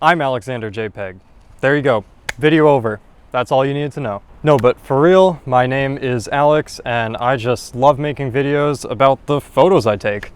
I'm AlexanderJPEG. There you go. Video over. That's all you needed to know. No, but for real, my name is Alex, and I just love making videos about the photos I take.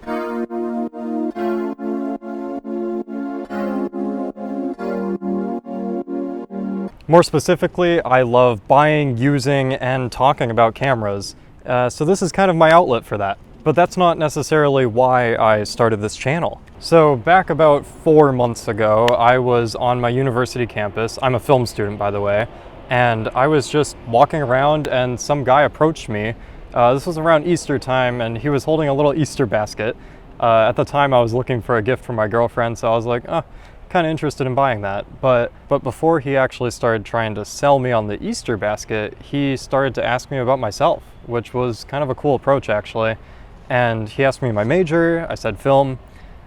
More specifically, I love buying, using, and talking about cameras. So this is kind of my outlet for that. But that's not necessarily why I started this channel. So back about 4 months ago, I was on my university campus. I'm a film student, by the way. And I was just walking around and some guy approached me. This was around Easter time, and he was holding a little Easter basket. At the time I was looking for a gift for my girlfriend, so I was like, kind of interested in buying that. But before he actually started trying to sell me on the Easter basket, he started to ask me about myself, which was kind of a cool approach actually. And he asked me my major, I said film,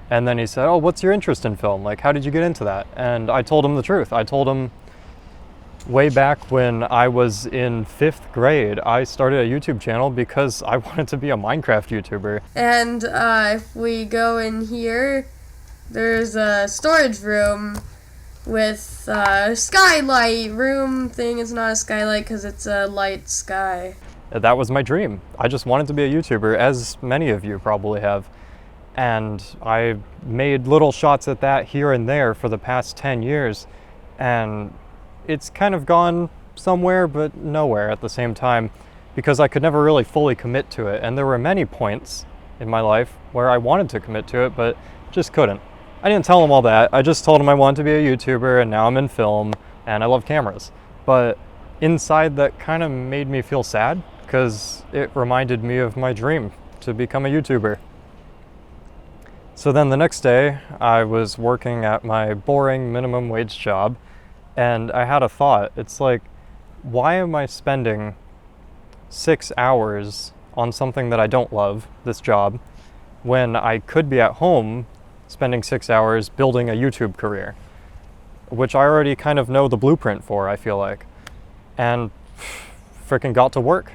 and then he said, oh, what's your interest in film? Like, how did you get into that? And I told him the truth. I told him way back when I was in 5th grade, I started a YouTube channel because I wanted to be a Minecraft YouTuber. And if we go in here, there's a storage room with a skylight room thing. It's not a skylight because it's a light sky. That was my dream. I just wanted to be a YouTuber, as many of you probably have. And I made little shots at that here and there for the past 10 years. And it's kind of gone somewhere, but nowhere at the same time, because I could never really fully commit to it. And there were many points in my life where I wanted to commit to it, but just couldn't. I didn't tell him all that. I just told him I wanted to be a YouTuber, and now I'm in film, and I love cameras. But inside, that kind of made me feel sad, because it reminded me of my dream to become a YouTuber. So then the next day, I was working at my boring minimum wage job, and I had a thought. It's like, why am I spending 6 hours on something that I don't love, this job, when I could be at home spending 6 hours building a YouTube career, which I already kind of know the blueprint for, I feel like. And freaking got to work.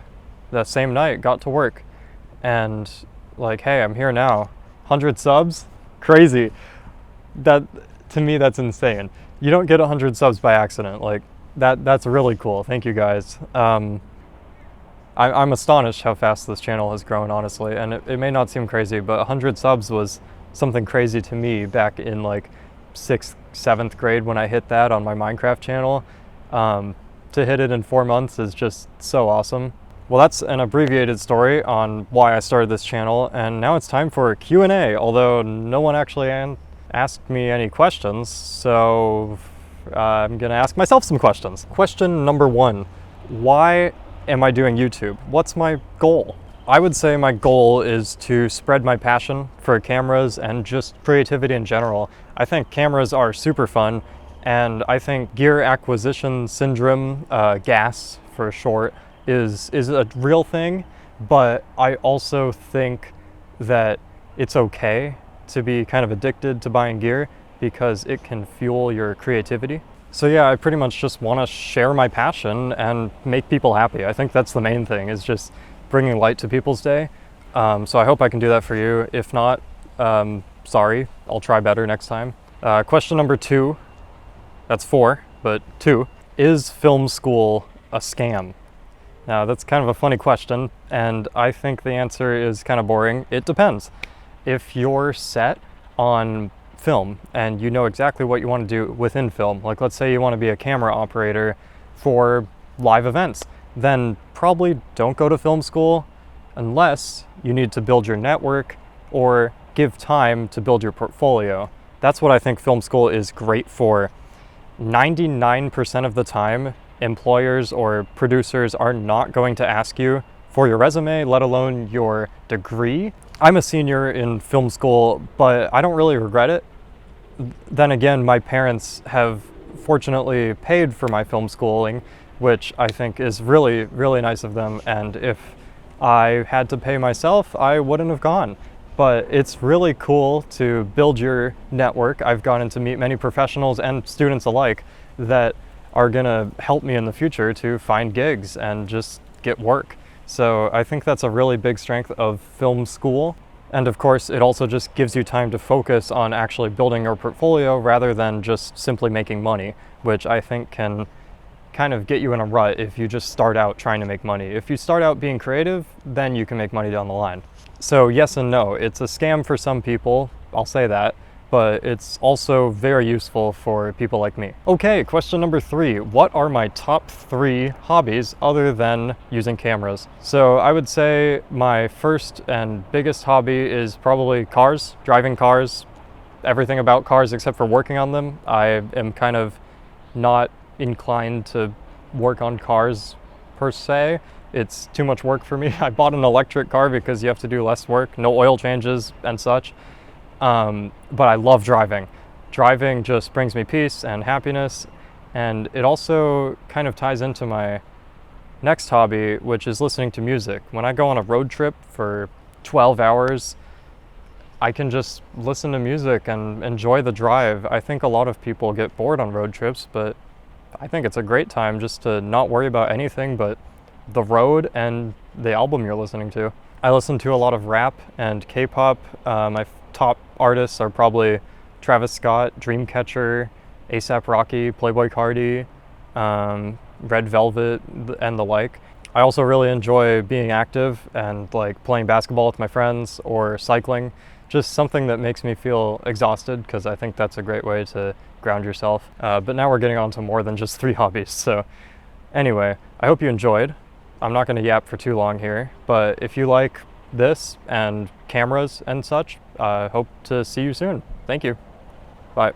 That same night, got to work. And like, hey, I'm here now. 100 subs? Crazy. That, to me, that's insane. You don't get 100 subs by accident. Like, that's really cool. Thank you guys. I'm astonished how fast this channel has grown, honestly. And it may not seem crazy, but 100 subs was something crazy to me back in like 6th, 7th grade when I hit that on my Minecraft channel. To hit it in 4 months is just so awesome. Well, that's an abbreviated story on why I started this channel, and now it's time for a Q&A, although no one actually asked me any questions, so I'm gonna ask myself some questions. Question number 1, why am I doing YouTube? What's my goal? I would say my goal is to spread my passion for cameras and just creativity in general. I think cameras are super fun, and I think gear acquisition syndrome, GAS for short, is a real thing, but I also think that it's okay to be kind of addicted to buying gear because it can fuel your creativity. So yeah, I pretty much just want to share my passion and make people happy. I think that's the main thing, is just bringing light to people's day. So I hope I can do that for you. If not, sorry, I'll try better next time. Question number 2, that's 4, but 2, is film school a scam? Now, that's kind of a funny question, and I think the answer is kind of boring. It depends. If you're set on film and you know exactly what you want to do within film, like let's say you want to be a camera operator for live events, then probably don't go to film school unless you need to build your network or give time to build your portfolio. That's what I think film school is great for. 99% of the time, employers or producers are not going to ask you for your resume, let alone your degree. I'm a senior in film school, but I don't really regret it. Then again, my parents have fortunately paid for my film schooling, which I think is really, really nice of them. And if I had to pay myself, I wouldn't have gone. But it's really cool to build your network. I've gotten to meet many professionals and students alike that are gonna help me in the future to find gigs and just get work. So I think that's a really big strength of film school. And of course, it also just gives you time to focus on actually building your portfolio rather than just simply making money, which I think can kind of get you in a rut if you just start out trying to make money. If you start out being creative, then you can make money down the line. So yes and no, it's a scam for some people, I'll say that, but it's also very useful for people like me. Okay, question number 3. What are my top 3 hobbies other than using cameras? So I would say my first and biggest hobby is probably cars, driving cars, everything about cars except for working on them. I am kind of not inclined to work on cars per se. It's too much work for me. I bought an electric car because you have to do less work, no oil changes and such. But I love driving. Driving just brings me peace and happiness, and it also kind of ties into my next hobby, which is listening to music. When I go on a road trip for 12 hours, I can just listen to music and enjoy the drive. I think a lot of people get bored on road trips, but I think it's a great time just to not worry about anything but the road and the album you're listening to. I listen to a lot of rap and K-pop. My top artists are probably Travis Scott, Dreamcatcher, A$AP Rocky, Playboi Carti, Red Velvet, and the like. I also really enjoy being active and like playing basketball with my friends or cycling. Just something that makes me feel exhausted, because I think that's a great way to ground yourself. But now we're getting on to more than just 3 hobbies. So anyway, I hope you enjoyed. I'm not going to yap for too long here, but if you like this and cameras and such, hope to see you soon. Thank you. Bye.